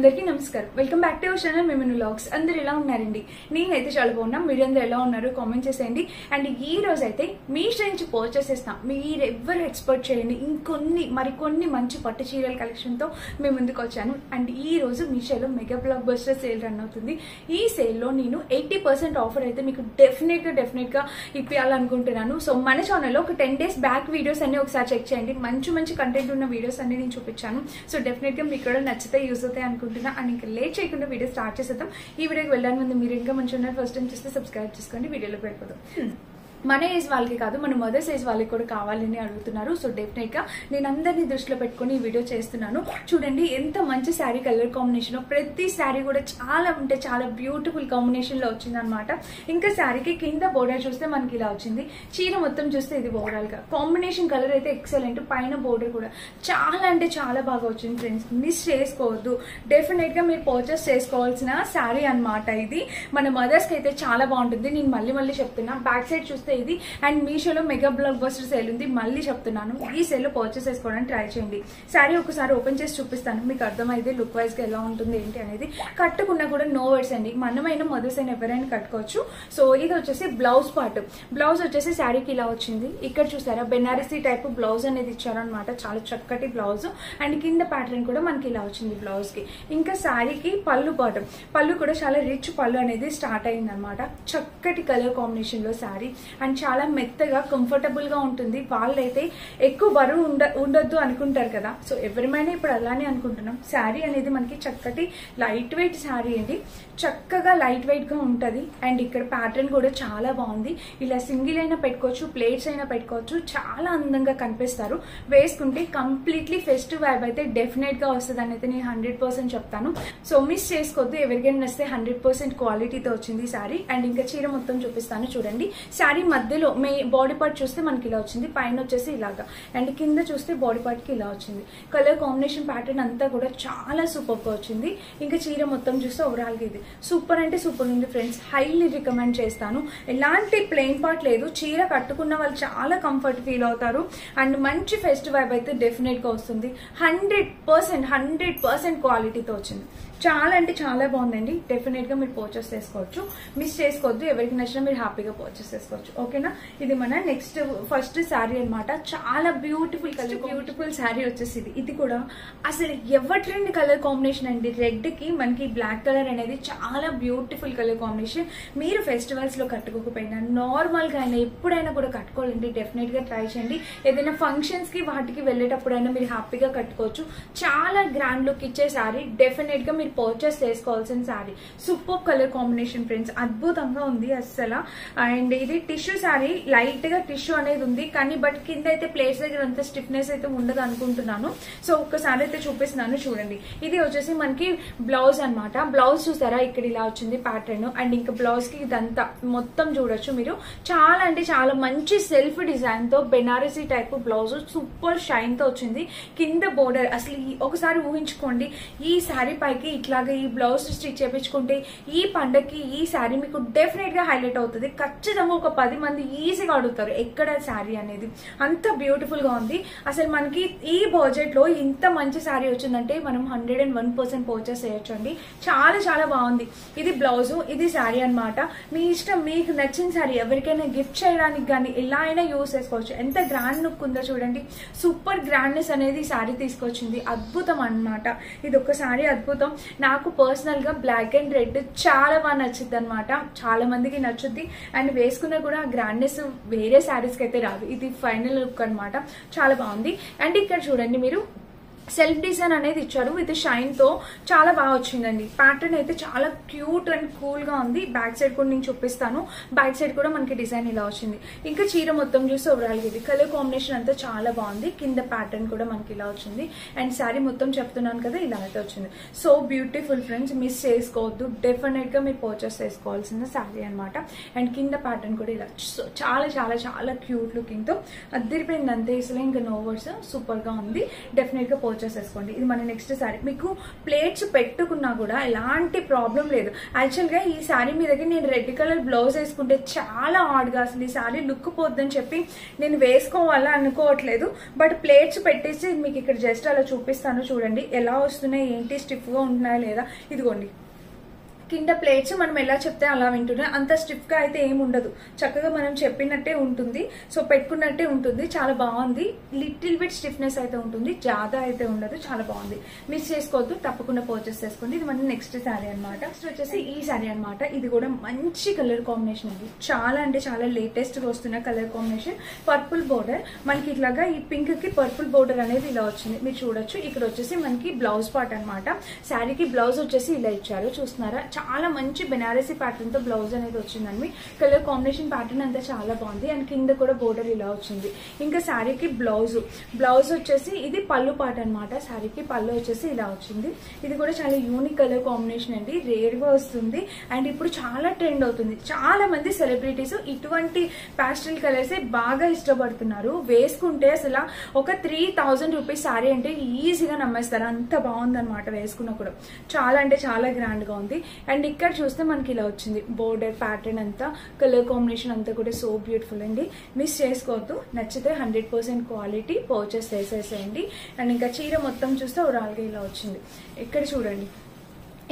అందరికీ నమస్కారం. Welcome back to our channel మిమను వ్లాగ్స్. అందరు ఎలా ఉన్నారండి? నేనైతే చాలా బాగున్నా. మీరందరూ ఎలా ఉన్నారు కామెంట్ చేసేయండి. అండ్ ఈ రోజు అయితే మీషో నుంచి పర్చేస్ చేస్తాం. మీరు ఎవరు ఎక్స్పెక్ట్ చేయండి, మరికొన్ని మంచి పట్టు చీరల కలెక్షన్ తో మేము ముందుకు వచ్చాను. అండ్ ఈ రోజు మీషోలో mega block buster sale run అవుతుంది. ఈ సేల్ లో నేను 80% ఆఫర్ అయితే మీకు డెఫినెట్ గా ఇప్పించాలనుకుంటున్నాను. సో మన ఛానల్లో ఒక 10 days బ్యాక్ వీడియోస్ అన్ని ఒకసారి చెక్ చేయండి. మంచి కంటెంట్ ఉన్న వీడియోస్ అన్ని నేను చూపించాను. సో డెఫినెట్ గా మీకు కూడా నచ్చితే యూజ్ అవుతాయి అనుకుంటున్నా. అండ్ ఇంకా లేట్ చేయకుండా వీడియో స్టార్ట్ చేసేద్దాం. ఈ వీడియోకి వెళ్ళడానికి ముందు మీరు ఇంకా మంచి ఉన్నారు, ఫస్ట్ టైం చూస్తే సబ్స్క్రైబ్ చేసుకోండి. వీడియోలోకి వెళ్ళిపోదాం. మన ఏజ్ వాళ్ళకి కాదు, మన మదర్స్ ఏజ్ వాళ్ళకి కూడా కావాలని అడుగుతున్నారు. సో డెఫినెట్ గా నేను అందరినీ దృష్టిలో పెట్టుకుని ఈ వీడియో చేస్తున్నాను. చూడండి ఎంత మంచి శారీ కలర్ కాంబినేషన్. ప్రతి శారీ కూడా చాలా అంటే చాలా బ్యూటిఫుల్ కాంబినేషన్ లో వచ్చింది అనమాట. ఇంకా శారీకి కింద బోర్డర్ చూస్తే మనకి ఇలా వచ్చింది. చీర మొత్తం చూస్తే ఇది ఓవరాల్ గా కాంబినేషన్ కలర్ అయితే ఎక్సలెంట్. పైన బోర్డర్ కూడా చాలా అంటే చాలా బాగా వచ్చింది ఫ్రెండ్స్. మిస్ చేసుకోవద్దు. డెఫినెట్ గా మీరు పర్చేస్ చేసుకోవాల్సిన శారీ అనమాట ఇది. మన మదర్స్ కి అయితే చాలా బాగుంటుంది. నేను మళ్ళీ చెప్తున్నా. బ్యాక్ సైడ్ చూస్తే ఇది. అండ్ మీషోలో మెగా బ్లాక్ బస్టర్ సేల్ ఉంది. మళ్ళీ చెప్తున్నాను, ఈ సేల్ లో పర్చేస్ చేసుకోవడానికి ట్రై చేయండి. శారీ ఒకసారి ఓపెన్ చేసి చూపిస్తాను, మీకు అర్థమైతే లుక్ వైజ్ గా ఎలా ఉంటుంది ఏంటి అనేది. కట్టుకున్నా కూడా నో వర్డ్స్ అండి. మనమైనా మదర్స్ అయినా ఎవరైనా కట్టుకోవచ్చు. సో ఇది వచ్చేసి బ్లౌజ్ పార్ట్. బ్లౌజ్ వచ్చేసి శారీకి ఇలా వచ్చింది. ఇక్కడ చూసారా బెనారసీ టైప్ బ్లౌజ్ అనేది ఇచ్చారనమాట. చాలా చక్కటి బ్లౌజ్. అండ్ కింద ప్యాటర్న్ కూడా మనకి ఇలా వచ్చింది బ్లౌజ్ కి. ఇంకా శారీకి పళ్ళు బాటం. పళ్ళు కూడా చాలా రిచ్ పళ్ళు అనేది స్టార్ట్ అయింది అనమాట. చక్కటి కలర్ కాంబినేషన్ లో శారీ. అండ్ చాలా మెత్తగా కంఫర్టబుల్ గా ఉంటుంది. వాళ్ళైతే ఎక్కువ బరువు ఉండొద్దు అనుకుంటారు కదా. సో ఎవరిమైనా ఇప్పుడు అలానే అనుకుంటున్నాం. శారీ అనేది మనకి చక్కటి లైట్ వెయిట్ శారీ అండి. చక్కగా లైట్ వెయిట్ గా ఉంటది. అండ్ ఇక్కడ ప్యాటర్న్ కూడా చాలా బాగుంది. ఇలా సింగిల్ అయినా పెట్టుకోవచ్చు, ప్లేట్స్ అయినా పెట్టుకోవచ్చు. చాలా అందంగా కనిపిస్తారు. వేసుకుంటే కంప్లీట్లీ ఫెస్టివ్ వైబ్ అయితే డెఫినెట్ గా వస్తుంది అని అయితే నేను 100% చెప్తాను. సో మిస్ చేసుకోవద్దు. ఎవరికైనా నచ్చితే 100% క్వాలిటీతో వచ్చింది శారీ. అండ్ ఇంకా చీర మొత్తం చూపిస్తాను చూడండి. శారీ మధ్యలో మీ బాడీ పార్ట్ చూస్తే మనకి ఇలా వచ్చింది. పైన వచ్చేసి ఇలాగా. అండ్ కింద చూస్తే బాడీ పార్ట్ కి ఇలా వచ్చింది. కలర్ కాంబినేషన్ ప్యాటర్న్ అంతా కూడా చాలా సూపర్ గా వచ్చింది. ఇంకా చీర మొత్తం చూస్తే ఓవరాల్ గా ఇది సూపర్ అంటే సూపర్ ఉంది ఫ్రెండ్స్. హైలీ రికమెండ్ చేస్తాను. ఎలాంటి ప్లెయిన్ పార్ట్ లేదు. చీర కట్టుకున్న వాళ్ళు చాలా కంఫర్ట్ ఫీల్ అవుతారు. అండ్ మంచి ఫెస్టివ్ వైబ్ అయితే డెఫినెట్ గా వస్తుంది. 100% క్వాలిటీతో వచ్చింది. చాలా అంటే చాలా బాగుందండి. డెఫినెట్ గా మీరు పర్చేస్ చేసుకోవచ్చు. మిస్ చేసుకోవద్దు. ఎవరికి నచ్చినా మీరు హ్యాపీగా పర్చేస్ చేసుకోవచ్చు. ఓకేనా. ఇది మన నెక్స్ట్ ఫస్ట్ శారీ అనమాట. చాలా బ్యూటిఫుల్ శారీ వచ్చేసి ఇది కూడా అసలు ఎవరి ట్రెండ్ కలర్ కాంబినేషన్ అండి. రెడ్ కి మనకి బ్లాక్ కలర్ అనేది చాలా బ్యూటిఫుల్ కలర్ కాంబినేషన్. మీరు ఫెస్టివల్స్ లో కట్టుకోకపోయినా నార్మల్ గా అయినా ఎప్పుడైనా కూడా కట్టుకోవాలండి. డెఫినెట్ గా ట్రై చేయండి. ఏదైనా ఫంక్షన్స్ కి వాటికి వెళ్ళేటప్పుడైనా మీరు హ్యాపీగా కట్టుకోవచ్చు. చాలా గ్రాండ్ లుక్ ఇచ్చే శారీ. డెఫినెట్ గా మీరు పర్చేస్ చేసుకోవాల్సిన sari. Super colour combination friends. అద్భుతంగా ఉంది అస్సలు. అండ్ ఇది టిష్యూ శారీ. లైట్ గా టిష్యూ అనేది ఉంది కానీ బట్ కింద అయితే ప్లేట్స్ దగ్గర అంత స్టిఫ్నెస్ అయితే ఉండదు అనుకుంటున్నాను. సో ఒక్కసారి అయితే చూపిస్తున్నాను చూడండి. ఇది వచ్చేసి మనకి బ్లౌజ్ అనమాట. బ్లౌజ్ చూసారా ఇక్కడ ఇలా వచ్చింది ప్యాటర్న్. అండ్ ఇంకా బ్లౌజ్ కి ఇదంతా మొత్తం చూడొచ్చు మీరు. చాలా అంటే చాలా మంచి సెల్ఫ్ డిజైన్ తో Banarasi type blouse super shine తో వచ్చింది. కింద బోర్డర్ అసలు ఒకసారి ఊహించుకోండి. ఈ శారీ పైకి ఇట్లాగా ఈ బ్లౌజ్ స్టిచ్ చేయించుకుంటే ఈ పండగకి ఈ శారీ మీకు డెఫినెట్ గా హైలైట్ అవుతుంది. ఖచ్చితంగా ఒక 10 మంది ఈజీగా అడుగుతారు ఎక్కడ శారీ అనేది. అంత బ్యూటిఫుల్ గా ఉంది. అసలు మనకి ఈ బడ్జెట్ లో ఇంత మంచి శారీ వచ్చిందంటే మనం 101% పర్చేస్ చేయొచ్చు అండి. చాలా బాగుంది. ఇది బ్లౌజ్, ఇది శారీ అనమాట. మీ ఇష్టం. మీకు నచ్చిన శారీ ఎవరికైనా గిఫ్ట్ చేయడానికి కానీ ఎలా అయినా యూజ్ చేసుకోవచ్చు. ఎంత గ్రాండ్ లుక్ ఉందో చూడండి. సూపర్ గ్రాండ్నెస్ అనేది శారీ తీసుకొచ్చింది. అద్భుతం అనమాట. ఇది ఒక శారీ అద్భుతం. నాకు పర్సనల్ గా బ్లాక్ అండ్ రెడ్ చాలా బాగా నచ్చుద్ది అనమాట. చాలా మందికి నచ్చుద్ది. అండ్ వేసుకున్నా కూడా ఆ గ్రాండ్నెస్ వేరే శారీస్ కి అయితే రాదు. ఇది ఫైనల్ లుక్ అనమాట. చాలా బాగుంది. అండ్ ఇక్కడ చూడండి మీరు సెల్ఫ్ డిజైన్ అనేది ఇచ్చారు విత్ షైన్ తో. చాలా బాగా వచ్చిందండి. ప్యాటర్న్ అయితే చాలా క్యూట్ అండ్ కూల్ గా ఉంది. బ్యాక్ సైడ్ కూడా నేను చూపిస్తాను. బ్యాక్ సైడ్ కూడా మనకి డిజైన్ ఇలా వచ్చింది. ఇంకా చీర మొత్తం చూసి ఓవరాల్ ఇది కలర్ కాంబినేషన్ అంతా చాలా బాగుంది. కింద ప్యాటర్న్ కూడా మనకి ఇలా వచ్చింది. అండ్ శారీ మొత్తం చెప్తున్నాను కదా ఇలా అయితే వచ్చింది. So beautiful friends. మిస్ చేసుకోవద్దు. డెఫినెట్ గా మీరు పర్చేస్ చేసుకోవాల్సిన శారీ అనమాట. అండ్ కింద ప్యాటర్న్ కూడా ఇలా చాలా క్యూట్ లుకింగ్ తో అద్దరిపోయింది అంతే. అసలు ఇంకా నో వర్డ్స్. సూపర్ గా ఉంది. డెఫినెట్ గా పర్చేస్ చేసుకోండి. ఇది మన నెక్స్ట్ శారీ. మీకు ప్లేట్స్ పెట్టుకున్నా కూడా ఎలాంటి ప్రాబ్లం లేదు. యాక్చువల్ గా ఈ శారీ మీదకి నేను రెడ్ కలర్ బ్లౌజ్ వేసుకుంటే చాలా హార్డ్గా అసలు ఈ శారీ లుక్ పోద్దని చెప్పి నేను వేసుకోవాలా అనుకోవట్లేదు. బట్ ప్లేట్స్ పెట్టేసి మీకు ఇక్కడ జస్ట్ అలా చూపిస్తాను చూడండి ఎలా వస్తున్నాయి, ఏంటి స్టిఫ్ గా ఉంటున్నాయా లేదా. ఇదిగోండి కింద ప్లేట్స్ మనం ఎలా చెప్తే అలా వింటున్నాయి. అంత స్టిఫ్ గా అయితే ఏమి ఉండదు, చక్కగా మనం చెప్పినట్టే ఉంటుంది. సో పెట్టుకున్నట్టే ఉంటుంది, చాలా బాగుంది. లిటిల్ బిట్ స్టిఫ్నెస్ అయితే ఉంటుంది, జాదా అయితే ఉండదు. చాలా బాగుంది, మిస్ చేసుకోవద్దు, తప్పకుండా పర్చేస్ చేసుకోండి. ఇది మన నెక్స్ట్ శారీ అనమాట. నెక్స్ట్ వచ్చేసి ఈ శారీ అనమాట. ఇది కూడా మంచి కలర్ కాంబినేషన్ అండి, చాలా అంటే చాలా లేటెస్ట్ గా వస్తున్న కలర్ కాంబినేషన్. పర్పుల్ బోర్డర్ మనకి ఇట్లాగా ఈ పింక్ కి పర్పుల్ బోర్డర్ అనేది ఇలా వచ్చింది, మీరు చూడొచ్చు. ఇక్కడ వచ్చేసి మనకి బ్లౌజ్ పార్ట్ అనమాట. శారీకి బ్లౌజ్ వచ్చేసి ఇలా ఇచ్చారు, చూస్తున్నారా. చాలా మంచి బెనారసీ ప్యాటర్న్ తో బ్లౌజ్ అనేది వచ్చిందండి. కలర్ కాంబినేషన్ ప్యాటర్న్ అంతా చాలా బాగుంది. అండ్ కింద కూడా బోర్డర్ ఇలా వచ్చింది. ఇంకా శారీకి బ్లౌజ్ వచ్చేసి ఇది పళ్ళు పార్ట్ అనమాట. శారీకి పళ్ళు వచ్చేసి ఇలా వచ్చింది. ఇది కూడా చాలా యూనిక్ కలర్ కాంబినేషన్ అండి, రేర్ గా వస్తుంది. అండ్ ఇప్పుడు చాలా ట్రెండ్ అవుతుంది. చాలా మంది సెలబ్రిటీస్ ఇటువంటి ప్యాస్టల్ కలర్స్ బాగా ఇష్టపడుతున్నారు. వేసుకుంటే అసలు ఒక 3000 రూపీస్ శారీ అంటే ఈజీగా నమ్మేస్తారు, అంత బాగుంది అనమాట. వేసుకున్నా కూడా చాలా అంటే చాలా గ్రాండ్ గా ఉంది. అండ్ ఇక్కడ చూస్తే మనకి ఇలా వచ్చింది బోర్డర్ ప్యాటర్న్ అంతా, కలర్ కాంబినేషన్ అంతా కూడా సో బ్యూటిఫుల్ అండి. మిస్ చేసుకోవద్దు, నచ్చితే 100% క్వాలిటీ పర్చేస్ చేసేసేయండి. అండ్ ఇంకా చీర మొత్తం చూస్తే ఓవరాల్గా ఇలా వచ్చింది. ఇక్కడ చూడండి,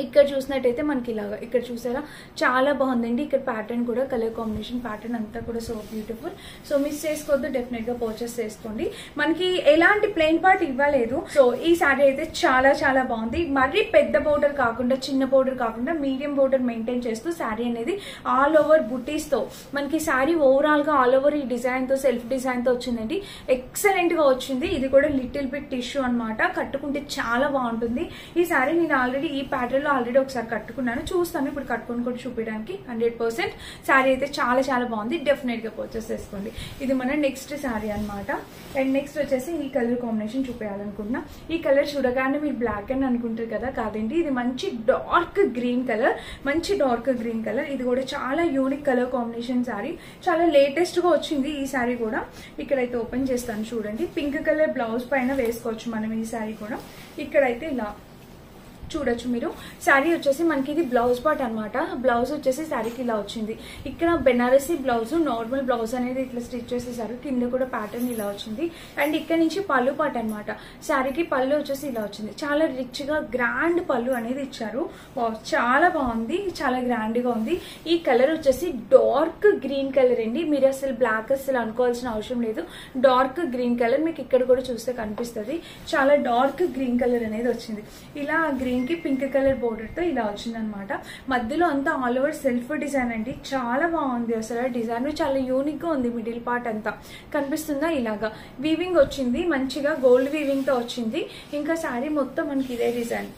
ఇక్కడ చూసినట్టయితే మనకి ఇలాగా ఇక్కడ చూసారా చాలా బాగుందండి. ఇక్కడ ప్యాటర్న్ కూడా కలర్ కాంబినేషన్ ప్యాటర్న్ అంతా కూడా సో బ్యూటిఫుల్. సో మిస్ చేసుకోవద్దు, డెఫినెట్ గా పర్చేస్ చేసుకోండి. మనకి ఎలాంటి ప్లెయిన్ పార్ట్ ఇవ్వలేదు. సో ఈ శారీ అయితే చాలా చాలా బాగుంది. మరీ పెద్ద బోర్డర్ కాకుండా, చిన్న బోర్డర్ కాకుండా మీడియం బోర్డర్ మెయింటైన్ చేస్తూ శారీ అనేది ఆల్ ఓవర్ బుటీస్ తో మనకి శారీ ఓవరాల్ గా ఆల్ ఓవర్ ఈ డిజైన్ తో సెల్ఫ్ డిజైన్ తో వచ్చిందండి. ఎక్సలెంట్ గా వచ్చింది. ఇది కూడా లిటిల్ బిట్ టిష్యూ అనమాట, కట్టుకుంటే చాలా బాగుంటుంది. ఈ శారీ నేను ఆల్రెడీ ఈ ప్యాటర్న్ ఆల్రెడీ ఒకసారి కట్టుకున్నాను, చూస్తాను ఇప్పుడు కట్టుకొని కూడా చూపించడానికి. 100% శారీ అయితే చాలా చాలా బాగుంది, డెఫినెట్ గా పర్చేస్ చేసుకోండి. ఇది మన నెక్స్ట్ శారీ అనమాట. అండ్ నెక్స్ట్ వచ్చేసి ఈ కలర్ కాంబినేషన్ చూపించాలనుకుంటున్నా. ఈ కలర్ చూడగానే మీరు బ్లాక్ అని అనుకుంటారు కదా, కాదండి. ఇది మంచి డార్క్ గ్రీన్ కలర్, మంచి డార్క్ గ్రీన్ కలర్. ఇది కూడా చాలా యూనిక్ కలర్ కాంబినేషన్ శారీ, చాలా లేటెస్ట్ గా వచ్చింది ఈ శారీ కూడా. ఇక్కడైతే ఓపెన్ చేస్తాను చూడండి. పింక్ కలర్ బ్లౌజ్ పైన వేసుకోవచ్చు మనం ఈ శారీ కూడా. ఇక్కడైతే ఇలా చూడొచ్చు మీరు. శారీ వచ్చేసి మనకి ఇది బ్లౌజ్ పార్ట్ అనమాట. బ్లౌజ్ వచ్చేసి శారీకి ఇలా వచ్చింది. ఇక్కడ బెనారసీ బ్లౌజ్, నార్మల్ బ్లౌజ్ అనేది ఇట్లా స్టిచ్ చేసేసారు. కింద కూడా ప్యాటర్న్ ఇలా వచ్చింది. అండ్ ఇక్కడ నుంచి పళ్ళు పార్ట్ అనమాట. శారీకి పళ్ళు వచ్చేసి ఇలా వచ్చింది. చాలా రిచ్ గా గ్రాండ్ పళ్ళు అనేది ఇచ్చారు. చాలా బాగుంది, చాలా గ్రాండ్ గా ఉంది. ఈ కలర్ వచ్చేసి డార్క్ గ్రీన్ కలర్ అండి. మీరు అసలు బ్లాక్ అసలు అనుకోవాల్సిన అవసరం లేదు. డార్క్ గ్రీన్ కలర్ మీకు ఇక్కడ కూడా చూస్తే కనిపిస్తుంది. చాలా డార్క్ గ్రీన్ కలర్ అనేది వచ్చింది. ఇలా గ్రీన్ కి పింక్ కలర్ బోర్డర్ తో ఇలా వచ్చింది అనమాట. మధ్యలో అంతా ఆల్ ఓవర్ సెల్ఫ్ డిజైన్ అండి, చాలా బాగుంది. అసలు డిజైన్ చాలా యూనిక్ గా ఉంది. మిడిల్ పార్ట్ అంతా కనిపిస్తుందా, ఇలాగా వీవింగ్ వచ్చింది, మంచిగా గోల్డ్ వీవింగ్ తో వచ్చింది. ఇంకా శారీ మొత్తం మనకి ఇదే డిజైన్,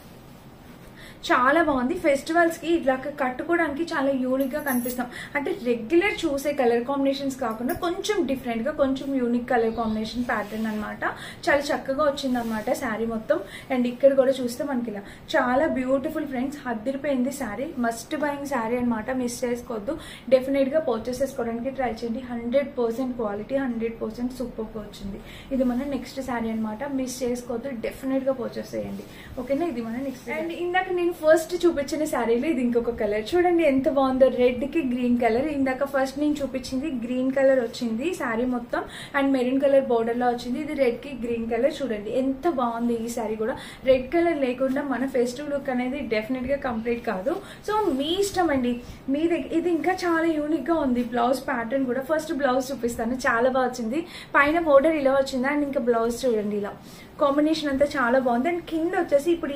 చాలా బాగుంది. ఫెస్టివల్స్ కి ఇట్లా కట్టుకోవడానికి చాలా యూనిక్ గా కనిపిస్తాం. అంటే రెగ్యులర్ చూసే కలర్ కాంబినేషన్స్ కాకుండా కొంచెం డిఫరెంట్ గా, కొంచెం యూనిక్ కలర్ కాంబినేషన్ ప్యాటర్న్ అనమాట. చాలా చక్కగా వచ్చింది అనమాట శారీ మొత్తం. అండ్ ఇక్కడ కూడా చూస్తే మనకి ఇలా చాలా బ్యూటిఫుల్ ఫ్రెండ్స్, అదిరిపోయింది శారీ. మస్ట్ బయింగ్ శారీ అనమాట, మిస్ చేసుకోవద్దు. డెఫినెట్ గా పర్చేస్ చేసుకోవడానికి ట్రై చేయండి. 100% క్వాలిటీ, 100% సూపర్ గా వచ్చింది. ఇది మన నెక్స్ట్ శారీ అనమాట, మిస్ చేసుకోవద్దు, డెఫినెట్ గా పర్చేస్ చేయండి. ఓకేనా, ఇది మన నెక్స్ట్. అండ్ ఇందాక నేను ఫస్ట్ చూపించిన శారీలో ఇది ఇంకొక కలర్ చూడండి ఎంత బాగుందో, రెడ్ కి గ్రీన్ కలర్. ఇందాక ఫస్ట్ నేను చూపించింది గ్రీన్ కలర్ వచ్చింది శారీ మొత్తం, అండ్ మెరూన్ కలర్ బోర్డర్ లో వచ్చింది. ఇది రెడ్ కి గ్రీన్ కలర్. చూడండి ఎంత బాగుంది ఈ శారీ కూడా. రెడ్ కలర్ లేకుండా మన ఫెస్టివ్ లుక్ అనేది డెఫినెట్ గా కంప్లీట్ కాదు. సో మీ ఇష్టం అండి, మీ దగ్గర. ఇది ఇంకా చాలా యూనిక్ గా ఉంది. బ్లౌజ్ ప్యాటర్న్ కూడా ఫస్ట్ బ్లౌజ్ చూపిస్తాను, చాలా బాగా వచ్చింది. పైన బోర్డర్ ఇలా వచ్చింది, అండ్ ఇంకా బ్లౌజ్ చూడండి ఇలా కాంబినేషన్ అంతా చాలా బాగుంది. అండ్ కింద వచ్చేసి ఇప్పుడు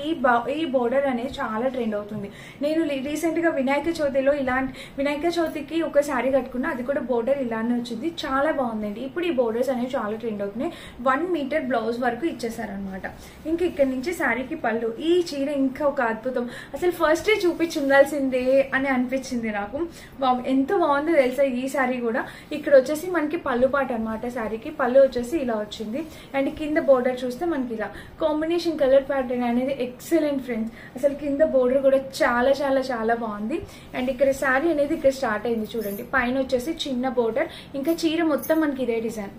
ఈ బోర్డర్ అనేది చాలా ట్రెండ్ అవుతుంది. నేను రీసెంట్ గా వినాయక చవితిలో ఇలాంటి వినాయక చవితికి ఒక శారీ కట్టుకున్నా, అది కూడా బోర్డర్ ఇలానే వచ్చింది, చాలా బాగుందండి. ఇప్పుడు ఈ బోర్డర్స్ అనేవి చాలా ట్రెండ్ అవుతున్నాయి. 1 మీటర్ బ్లౌజ్ వరకు ఇచ్చేసారనమాట. ఇంకా ఇక్కడ నుంచి శారీకి పళ్ళు. ఈ చీర ఇంకా ఒక అద్భుతం, అసలు ఫస్ట్ చూపించి ఉండాల్సిందే అని అనిపించింది నాకు. ఎంత బాగుందో తెలుసా ఈ శారీ కూడా. ఇక్కడ వచ్చేసి మనకి పళ్ళు పాట అనమాట. శారీకి పళ్ళు వచ్చేసి ఇలా వచ్చింది. అండ్ కింద బోర్డర్ చూస్తే మనకి ఇలా కాంబినేషన్ కలర్ ప్యాటర్న్ అనేది ఎక్సలెంట్ ఫ్రెండ్స్. అసలు కింద బోర్డర్ కూడా చాలా చాలా చాలా బాగుంది. అండ్ ఇక్కడ శారీ అనేది ఇక్కడ స్టార్ట్ అయింది చూడండి. పైన వచ్చేసి చిన్న బోర్డర్, ఇంకా చీర మొత్తం మనకి ఇదే డిజైన్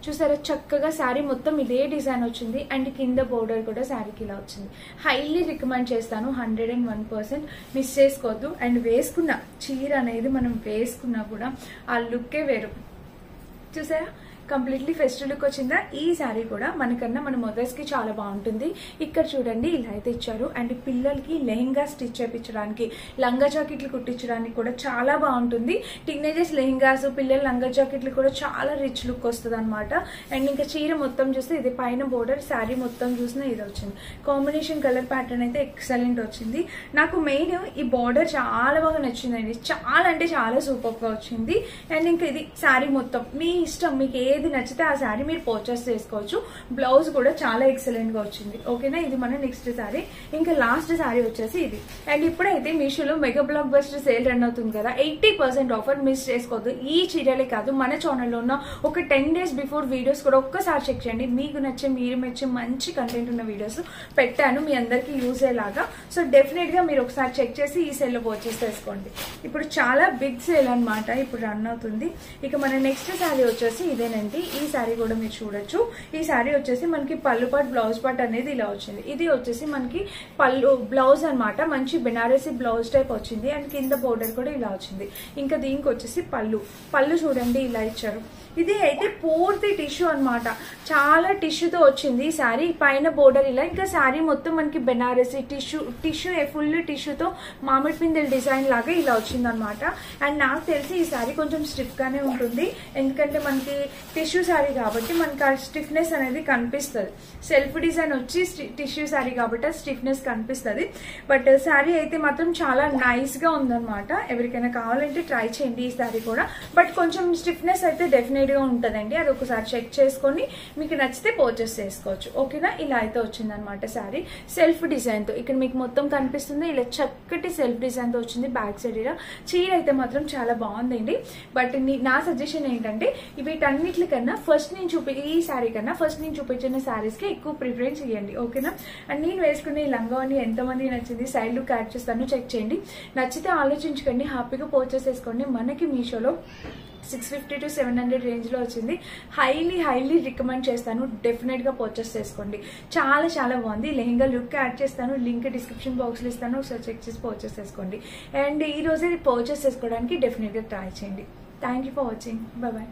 చూసారా, చక్కగా శారీ మొత్తం ఇదే డిజైన్ వచ్చింది. అండ్ కింద బోర్డర్ కూడా శారీకి ఇలా వచ్చింది. హైలీ రికమెండ్ చేస్తాను, 101% మిస్ చేసుకోవద్దు. అండ్ వేసుకున్న చీర అనేది మనం వేసుకున్నా కూడా ఆ లుక్కే వేరు. చూసారా కంప్లీట్లీ ఫెస్టివ్ లుక్ వచ్చిందా. ఈ శారీ కూడా మనకన్నా మన మదర్స్ కి చాలా బాగుంటుంది. ఇక్కడ చూడండి ఇలా అయితే ఇచ్చారు. అండ్ పిల్లలకి లెహెంగా స్టిచ్ చేయించడానికి, లంగా జాకెట్లు కుట్టించడానికి కూడా చాలా బాగుంటుంది. టీనేజర్స్ లెహెంగాస్, పిల్లల లంగా జాకెట్లు కూడా చాలా రిచ్ లుక్ వస్తుంది అనమాట. అండ్ ఇంకా చీర మొత్తం చూస్తే ఇది పైన బోర్డర్, శారీ మొత్తం చూసినా ఇది వచ్చింది. కాంబినేషన్ కలర్ ప్యాటర్న్ అయితే ఎక్సలెంట్ వచ్చింది. నాకు మెయిన్ ఈ బోర్డర్ చాలా బాగా నచ్చిందండి, చాలా అంటే చాలా సూపర్ గా వచ్చింది. అండ్ ఇంకా ఇది శారీ మొత్తం మీ ఇష్టం, మీకు ఏది నచ్చితే ఆ శారీ మీరు పర్చేస్ చేసుకోవచ్చు. బ్లౌజ్ కూడా చాలా ఎక్సలెంట్ గా వచ్చింది. ఓకేనా, ఇది మన నెక్స్ట్ శారీ. ఇంకా లాస్ట్ శారీ వచ్చేసి ఇది. అండ్ ఇప్పుడైతే మీషోలో mega block buster sale run అవుతుంది కదా, 80% ఆఫర్ మిస్ చేసుకోవద్దు. ఈ చీరలే కాదు, మన ఛానల్లో ఉన్న ఒక 10 days బిఫోర్ వీడియోస్ కూడా ఒక్కసారి చెక్ చేయండి. మీకు నచ్చే, మీరు మెచ్చే మంచి కంటెంట్ ఉన్న వీడియోస్ పెట్టాను మీ అందరికి యూజ్ అయ్యేలాగా. సో డెఫినెట్ గా మీరు ఒకసారి చెక్ చేసి ఈ సేల్ లో పర్చేస్ చేసుకోండి. ఇప్పుడు చాలా బిగ్ సేల్ అనమాట ఇప్పుడు రన్ అవుతుంది. ఇక మన నెక్స్ట్ శారీ వచ్చేసి ఇదేనండి. ఈ శారీ కూడా మీరు చూడొచ్చు. ఈ శారీ వచ్చేసి మనకి పళ్ళు పాట్, బ్లౌజ్ పాట్ అనేది ఇలా వచ్చింది. ఇది వచ్చేసి మనకి పళ్ళు బ్లౌజ్ అనమాట, మంచి బెనారసీ బ్లౌజ్ టైప్ వచ్చింది. అండ్ కింద బోర్డర్ కూడా ఇలా వచ్చింది. ఇంకా దీనికి వచ్చేసి పళ్ళు చూడండి ఇలా ఇచ్చారు. ఇది అయితే పూర్తి టిష్యూ అనమాట, చాలా టిష్యూతో వచ్చింది ఈ శారీ. పైన బోర్డర్ ఇలా, ఇంకా శారీ మొత్తం మనకి బెనారసీ టిష్యూ ఫుల్ టిష్యూతో మామిడి పిందెల డిజైన్ లాగా ఇలా వచ్చింది అనమాట. అండ్ నాకు తెలిసి ఈ శారీ కొంచెం స్టిఫ్ గానే ఉంటుంది, ఎందుకంటే మనకి టిష్యూ శారీ కాబట్టి మనకి ఆ స్టిఫ్నెస్ అనేది కనిపిస్తుంది. సెల్ఫ్ డిజైన్ వచ్చి టిష్యూ శారీ కాబట్టి ఆ స్టిఫ్నెస్ కనిపిస్తుంది. బట్ శారీ అయితే మాత్రం చాలా నైస్ గా ఉందన్నమాట. ఎవరికైనా కావాలంటే ట్రై చేయండి ఈ శారీ కూడా. బట్ కొంచెం స్టిఫ్నెస్ అయితే డెఫినెట్ గా ఉంటదండి, అది ఒకసారి చెక్ చేసుకొని మీకు నచ్చితే పర్చేస్ చేసుకోవచ్చు. ఓకేనా, ఇలా అయితే వచ్చింది అనమాట శారీ. సెల్ఫ్ డిజైన్ తో ఇక్కడ మీకు మొత్తం కనిపిస్తుంది, ఇలా చక్కటి సెల్ఫ్ డిజైన్ తో వచ్చింది. బ్యాక్ సైడ్ ఇలా చీర అయితే మాత్రం చాలా బాగుందండి. బట్ నా సజెషన్ ఏంటంటే వీటన్నిటికన్నా ఈ శారీ కన్నా ఫస్ట్ నేను చూపించిన శారీస్ కి ఎక్కువ ప్రిఫరెన్స్ ఇవ్వండి. ఓకేనా, అండ్ నేను వేసుకునే ఈ లంగాని ఎంతమంది నచ్చింది, సైడ్ లుక్ యాడ్ చేస్తాను, చెక్ చేయండి. నచ్చితే ఆలోచించుకోండి, హ్యాపీగా పర్చేస్ చేసుకోండి. మనకి మీషోలో 650 to 700 రేంజ్ లో వచ్చింది. హైలీ రికమెండ్ చేస్తాను, డెఫినెట్ గా పర్చేస్ చేసుకోండి. చాలా చాలా బాగుంది. లెహంగా లుక్ యాడ్ చేస్తాను, లింక్ డిస్క్రిప్షన్ బాక్స్ లో ఇస్తాను, ఒకసారి చెక్ చేసి పర్చేస్ చేసుకోండి. అండ్ ఈ రోజే పర్చేస్ చేసుకోవడానికి డెఫినెట్ గా ట్రై చేయండి. Thank you for watching. By.